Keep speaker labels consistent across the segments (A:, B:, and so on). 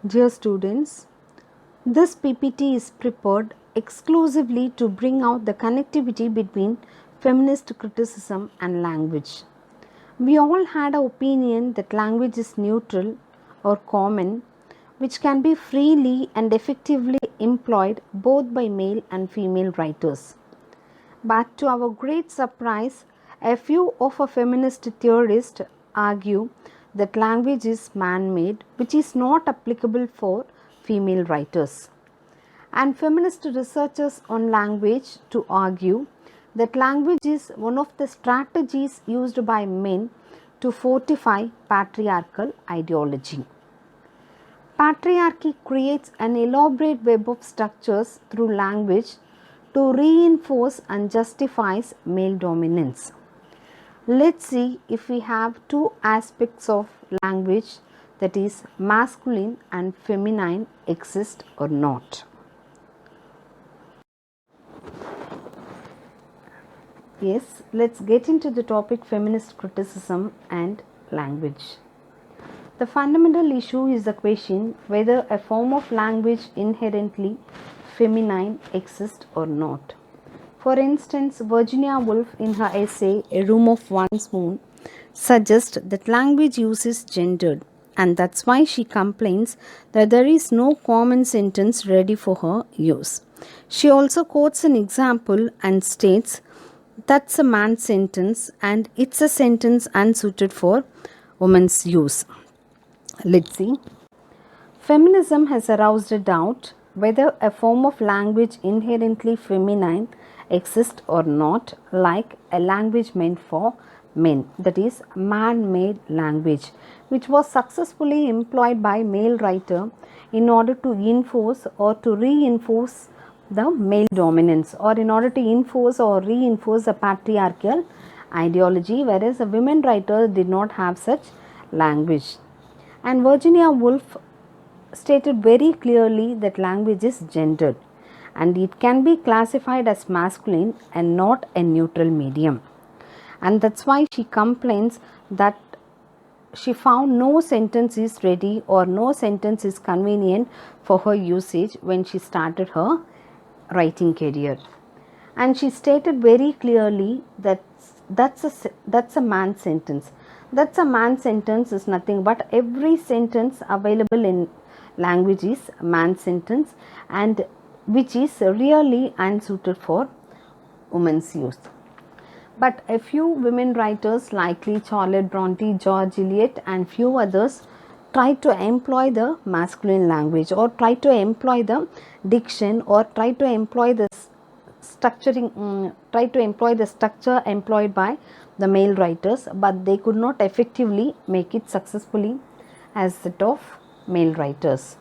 A: Dear students, this PPT is prepared exclusively to bring out the connectivity between feminist criticism and language. We all had an opinion that language is neutral or common, which can be freely and effectively employed both by male and female writers. But to our great surprise, a few of our feminist theorists argue that language is man made, which is not applicable for female writers. And feminist researchers on language to argue that language is one of the strategies used by men to fortify patriarchal ideology. Patriarchy creates an elaborate web of structures through language to reinforce and justifies male dominance. Let's see if we have two aspects of language, that is masculine and feminine, exist or not. Yes, let's get into the topic feminist criticism and language. The fundamental issue is the question whether a form of language inherently feminine exists or not. For instance, Virginia Woolf in her essay A Room of One's Own suggests that language use is gendered, and that's why she complains that there is no common sentence ready for her use. She also quotes an example and states that's a man's sentence and it's a sentence unsuited for women's use. Let's see. Feminism has aroused a doubt whether a form of language inherently feminine exists or not, like a language meant for men, that is, man made language, which was successfully employed by male writer in order to enforce or to reinforce the male dominance, or in order to enforce or reinforce a patriarchal ideology, whereas a women writer did not have such language. And Virginia Woolf stated very clearly that language is gendered and it can be classified as masculine and not a neutral medium. And that's why she complains that she found no sentence is ready or no sentence is convenient for her usage when she started her writing career. And she stated very clearly that that's a man's sentence. That's a man's sentence is nothing but every sentence available in language is man's sentence, and which is really unsuited for women's use. But a few women writers likely Charlotte Bronte, George Eliot and few others try to employ the masculine language, or try to employ the diction, or try to employ the structure employed by the male writers, but they could not effectively make it successfully as that of male writers.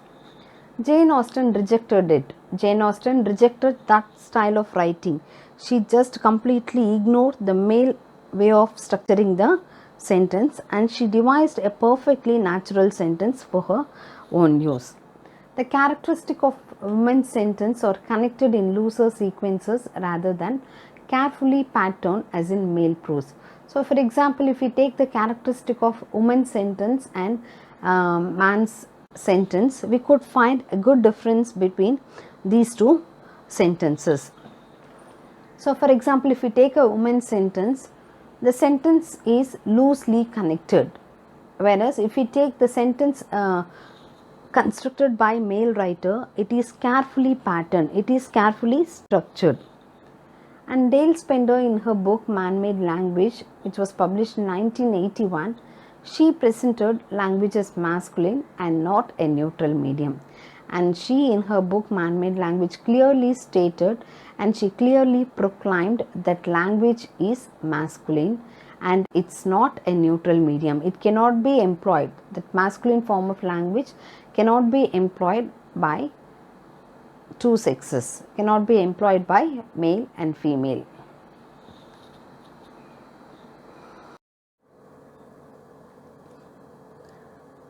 A: Jane Austen rejected it. Jane Austen rejected that style of writing. She just completely ignored the male way of structuring the sentence, and she devised a perfectly natural sentence for her own use. The characteristic of women's sentence are connected in looser sequences rather than carefully patterned as in male prose. So, for example, if we take the characteristic of woman's sentence and man's sentence, we could find a good difference between these two sentences. So, for example, if we take a woman's sentence, the sentence is loosely connected, whereas if we take the sentence constructed by male writer, it is carefully patterned, it is carefully structured. And Dale Spender in her book Man-Made Language, which was published in 1981, she presented language as masculine and not a neutral medium. And she in her book Man-Made Language clearly stated and she clearly proclaimed that language is masculine and it's not a neutral medium. It cannot be employed. That masculine form of language cannot be employed by two sexes, cannot be employed by male and female.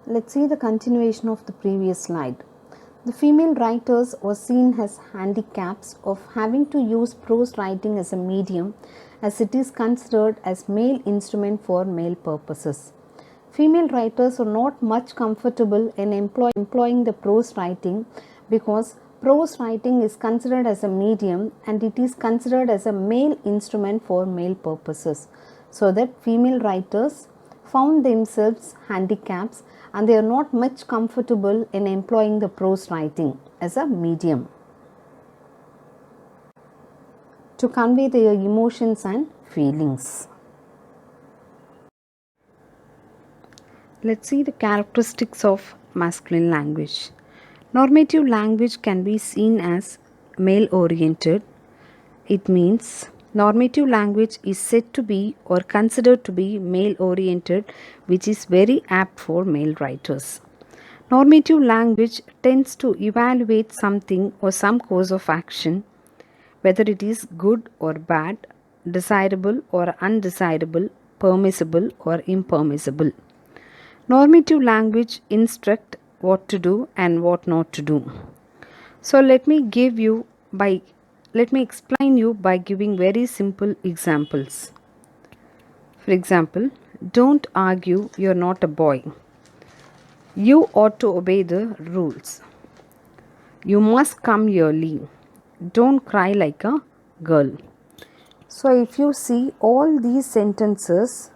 A: Let's see the continuation of the previous slide. The female writers were seen as handicaps of having to use prose writing as a medium, as it is considered as male instrument for male purposes. Female writers are not much comfortable in employing the prose writing because prose writing is considered as a medium and it is considered as a male instrument for male purposes. So that female writers found themselves handicaps and they are not much comfortable in employing the prose writing as a medium to convey their emotions and feelings. Let's see the characteristics of masculine language. Normative language can be seen as male oriented. It means normative language is said to be or considered to be male oriented, which is very apt for male writers. Normative language tends to evaluate something or some course of action, whether it is good or bad, desirable or undesirable, permissible or impermissible. Normative language instruct what to do and what not to do. So let me explain you by giving very simple examples. For example, don't argue, you're not a boy. You ought to obey the rules. You must come early. Don't cry like a girl. So if you see, all these sentences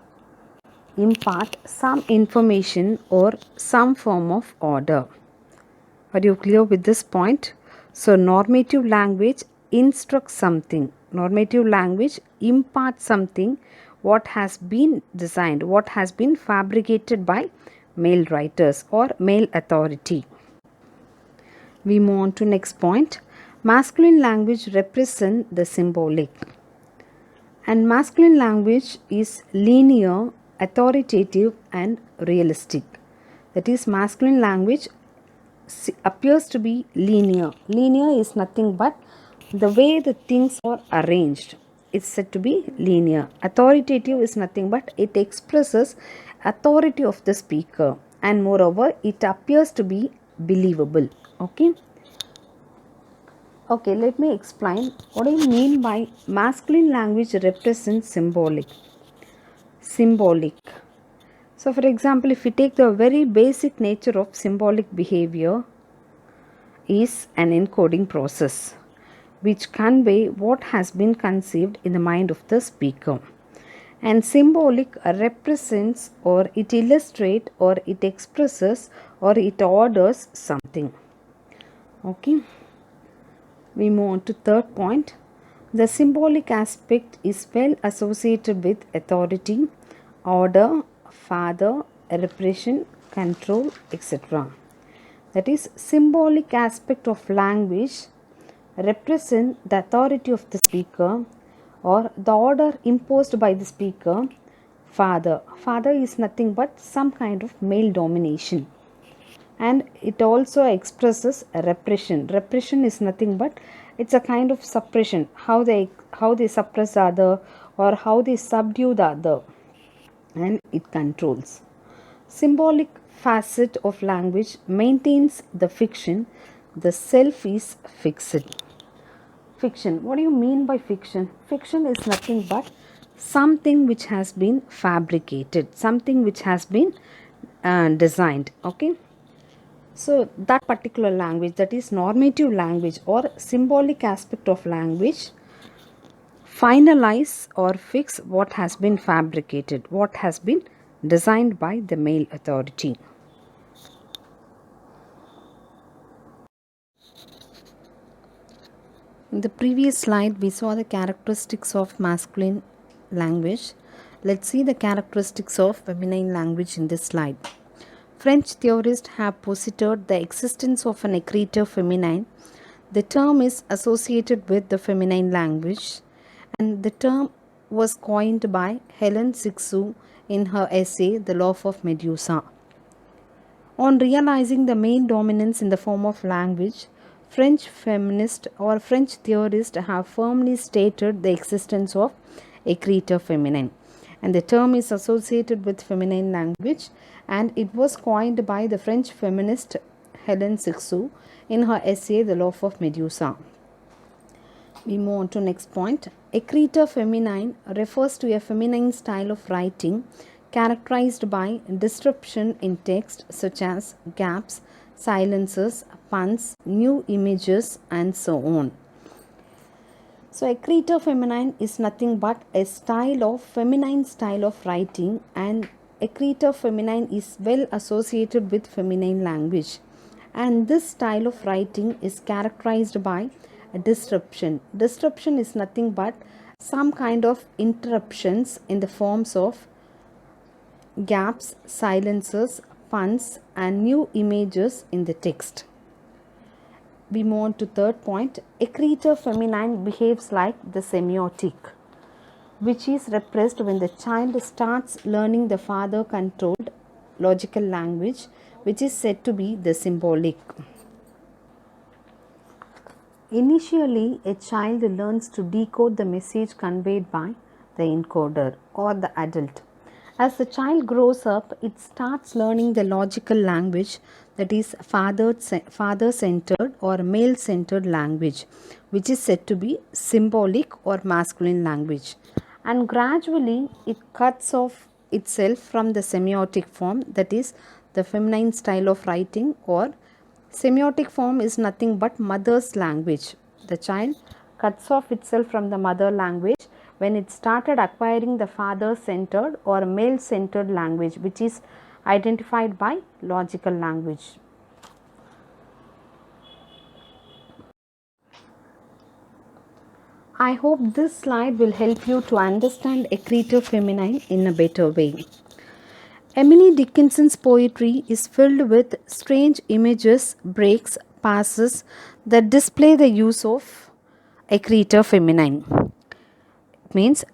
A: impart some information or some form of order. Are you clear with this point? So normative language instructs something. Normative language imparts something what has been designed, what has been fabricated by male writers or male authority. We move on to next point. Masculine language represents the symbolic. And masculine language is linear, authoritative and realistic. That is, masculine language appears to be linear. Linear is nothing but the way the things are arranged. It's said to be linear. Authoritative is nothing but it expresses authority of the speaker, and moreover it appears to be believable. Okay, let me explain what I mean by masculine language represents symbolic. So for example, if we take the very basic nature of symbolic behavior is an encoding process which convey what has been conceived in the mind of the speaker. And symbolic represents or it illustrates or it expresses or it orders something. Okay. We move on to third point. The symbolic aspect is well associated with authority, order, father, repression, control, etc. That is, symbolic aspect of language represent the authority of the speaker or the order imposed by the speaker. Father is nothing but some kind of male domination, and it also expresses repression. Repression is nothing but it's a kind of suppression, how they suppress the other or how they subdue the other, and it controls. Symbolic facet of language maintains the fiction. The self is fixed. Fiction. What do you mean by fiction? Fiction is nothing but something which has been fabricated, something which has been designed. Okay. So that particular language, that is normative language or symbolic aspect of language, finalize or fix what has been fabricated, what has been designed by the male authority. In the previous slide, we saw the characteristics of masculine language. Let's see the characteristics of feminine language in this slide. French theorists have posited the existence of an écriture féminin. The term is associated with the feminine language, and the term was coined by Hélène Cixous in her essay The Laugh of Medusa. On realizing the male dominance in the form of language, French feminists or French theorists have firmly stated the existence of écriture féminin, and the term is associated with feminine language, and it was coined by the French feminist Hélène Cixous in her essay The Laugh of Medusa. We move on to next point. Écriture féminin refers to a feminine style of writing characterized by disruption in text such as gaps, silences, puns, new images, and so on. So Écriture feminine is nothing but a feminine style of writing, and Écriture feminine is well associated with feminine language. And this style of writing is characterized by a disruption. Disruption is nothing but some kind of interruptions in the forms of gaps, silences, puns, and new images in the text. We move on to third point. Écriture feminine behaves like the semiotic, which is repressed when the child starts learning the father controlled logical language, which is said to be the symbolic. Initially, a child learns to decode the message conveyed by the encoder or the adult. As the child grows up, it starts learning the logical language, that is father-centered or male-centered language, which is said to be symbolic or masculine language. And gradually, it cuts off itself from the semiotic form, that is the feminine style of writing, or semiotic form is nothing but mother's language. The child cuts off itself from the mother language when it started acquiring the father-centered or male-centered language, which is identified by logical language. I hope this slide will help you to understand Écriture feminine in a better way. Emily Dickinson's poetry is filled with strange images, breaks, passes that display the use of Écriture feminine. It means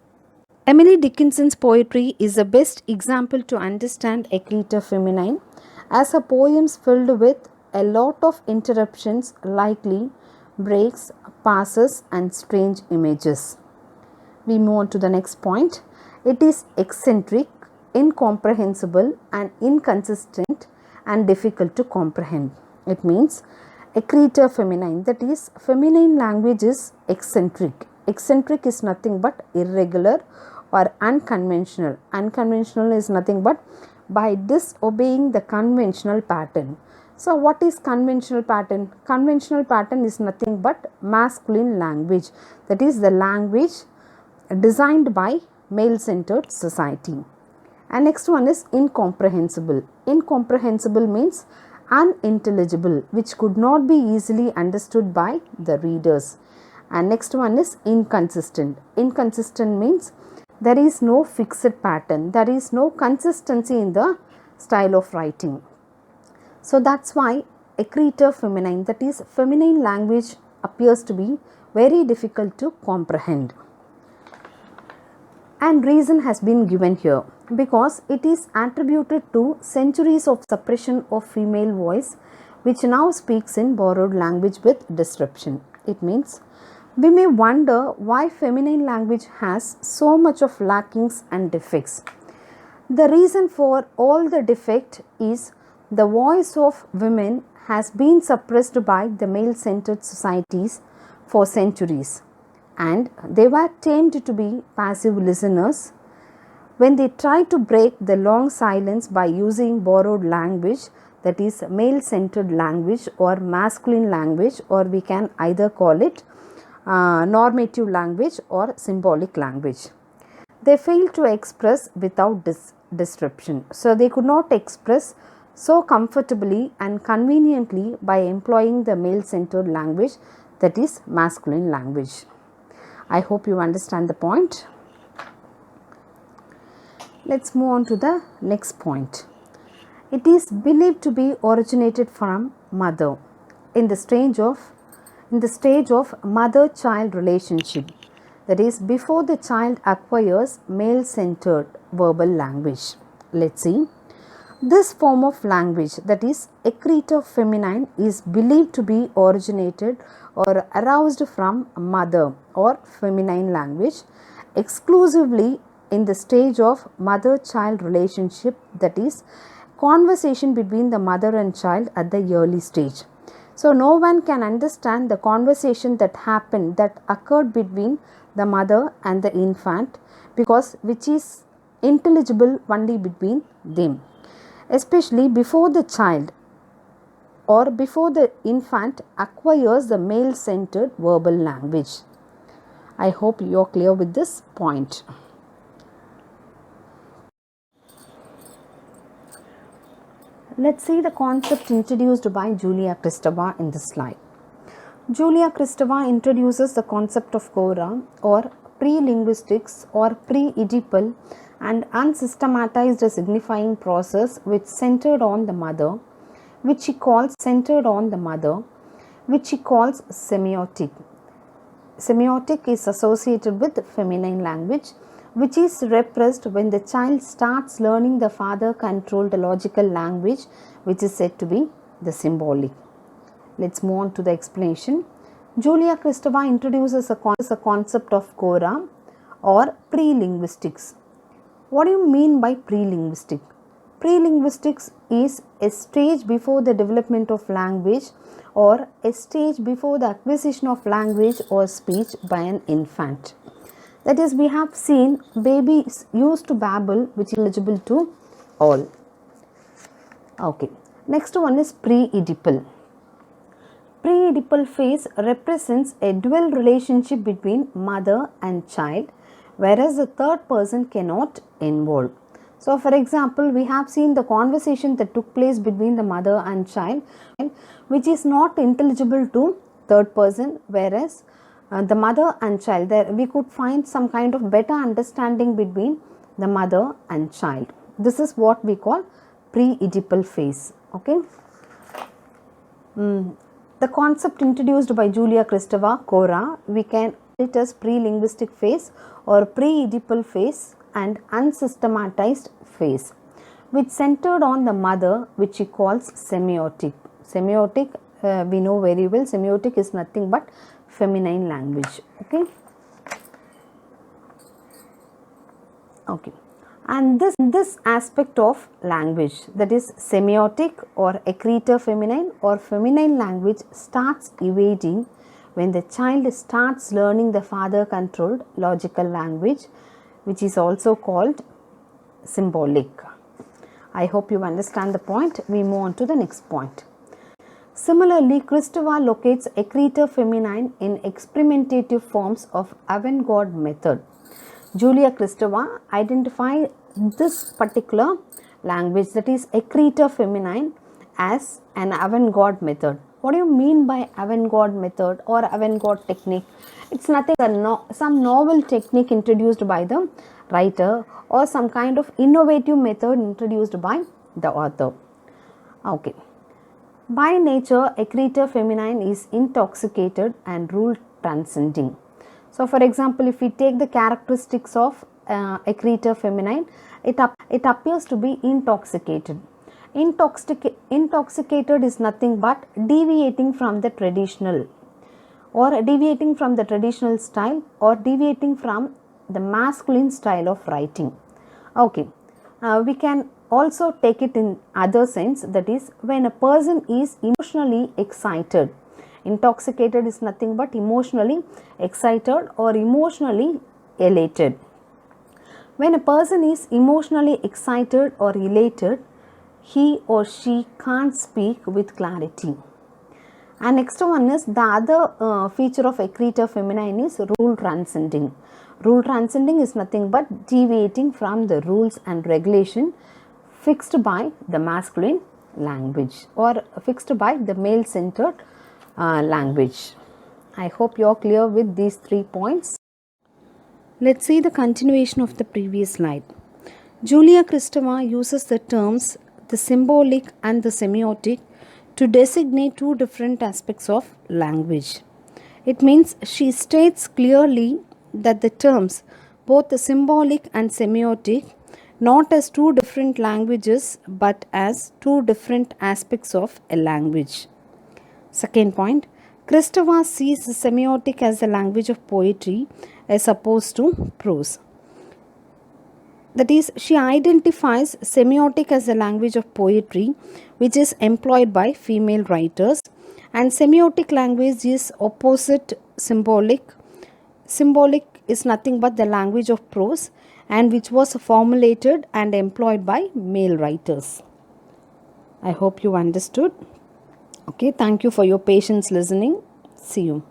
A: Emily Dickinson's poetry is the best example to understand Écriture feminine, as her poems filled with a lot of interruptions, likely breaks, passes, and strange images. We move on to the next point. It is eccentric, incomprehensible, and inconsistent, and difficult to comprehend. It means Écriture feminine, that is, feminine language is eccentric. Eccentric is nothing but irregular or unconventional. Unconventional is nothing but by disobeying the conventional pattern. So what is conventional pattern? Conventional pattern is nothing but masculine language, that is the language designed by male-centered society. And next one is incomprehensible. Incomprehensible means unintelligible, which could not be easily understood by the readers. And next one is inconsistent. Inconsistent means there is no fixed pattern, there is no consistency in the style of writing. So that's why Écriture feminine, that is feminine language, appears to be very difficult to comprehend. And reason has been given here, because it is attributed to centuries of suppression of female voice, which now speaks in borrowed language with disruption. It means we may wonder why feminine language has so much of lackings and defects. The reason for all the defect is the voice of women has been suppressed by the male-centered societies for centuries, and they were tamed to be passive listeners. When they try to break the long silence by using borrowed language, that is male-centered language or masculine language, or we can either call it normative language or symbolic language, they failed to express without disruption. So they could not express so comfortably and conveniently by employing the male-centered language, that is masculine language. I hope you understand the point. Let's move on to the next point. It is believed to be originated from mother in the stage of mother-child relationship, that is before the child acquires male-centered verbal language. Let's see. This form of language, that is Écriture feminine, is believed to be originated or aroused from mother or feminine language exclusively in the stage of mother-child relationship, that is conversation between the mother and child at the early stage. So no one can understand the conversation that occurred between the mother and the infant, because which is intelligible only between them, especially before the child or before the infant acquires the male-centered verbal language. I hope you are clear with this point. Let's see the concept introduced by Julia Kristeva in this slide. Julia Kristeva introduces the concept of Cora or pre-linguistics or pre-Oedipal and unsystematized signifying process which centered on the mother, which she calls semiotic. Semiotic is associated with feminine language, which is repressed when the child starts learning the father-controlled logical language, which is said to be the symbolic. Let's move on to the explanation. Julia Kristeva introduces a concept of Cora or pre-linguistics. What do you mean by pre-linguistic? Pre-linguistics is a stage before the development of language or a stage before the acquisition of language or speech by an infant. That is, we have seen babies used to babble, which is eligible to all. Okay. Next one is pre-Oedipal. Pre-Oedipal phase represents a dual relationship between mother and child, whereas the third person cannot involve. So, for example, we have seen the conversation that took place between the mother and child, which is not intelligible to third person, whereas the mother and child, there we could find some kind of better understanding between the mother and child. This is what we call pre-Oedipal phase. Okay. The concept introduced by Julia Kristeva, Cora, we can it as pre-linguistic phase or pre-Oedipal phase and unsystematized phase, which centered on the mother, which she calls semiotic. Semiotic, we know very well, semiotic is nothing but feminine language. Okay. Okay. And this aspect of language, that is semiotic or accretor feminine or feminine language, starts evading when the child starts learning the father controlled logical language, which is also called symbolic. I hope you understand the point. We move on to the next point. Similarly, Kristeva locates accretor feminine in experimentative forms of avant-garde method. Julia Kristeva identified this particular language, that is accretor feminine, as an avant-garde method. What do you mean by avant-garde method or avant-garde technique? It's nothing but some novel technique introduced by the writer or some kind of innovative method introduced by the author. Okay. By nature, accretor feminine is intoxicated and rule transcending. So, for example, if we take the characteristics of accretor feminine, it appears to be intoxicated. Intoxicated is nothing but deviating from the traditional or deviating from the traditional style or deviating from the masculine style of writing. Okay, we can also take it in other sense, that is when a person is emotionally excited. Intoxicated is nothing but emotionally excited or emotionally elated. When a person is emotionally excited or elated, he or she can't speak with clarity. And next one is the other feature of accretor feminine is rule transcending. Rule transcending is nothing but deviating from the rules and regulation fixed by the masculine language or fixed by the male centered language. I hope you are clear with these 3 points. Let's see the continuation of the previous slide. Julia Kristeva uses the terms the symbolic and the semiotic to designate two different aspects of language. It means she states clearly that the terms both the symbolic and semiotic not as two different languages but as two different aspects of a language. Second point, Kristeva sees the semiotic as the language of poetry as opposed to prose. That is, she identifies semiotic as the language of poetry which is employed by female writers, and semiotic language is opposite symbolic. Symbolic is nothing but the language of prose, and which was formulated and employed by male writers. I hope you understood. Okay, thank you for your patience listening. See you.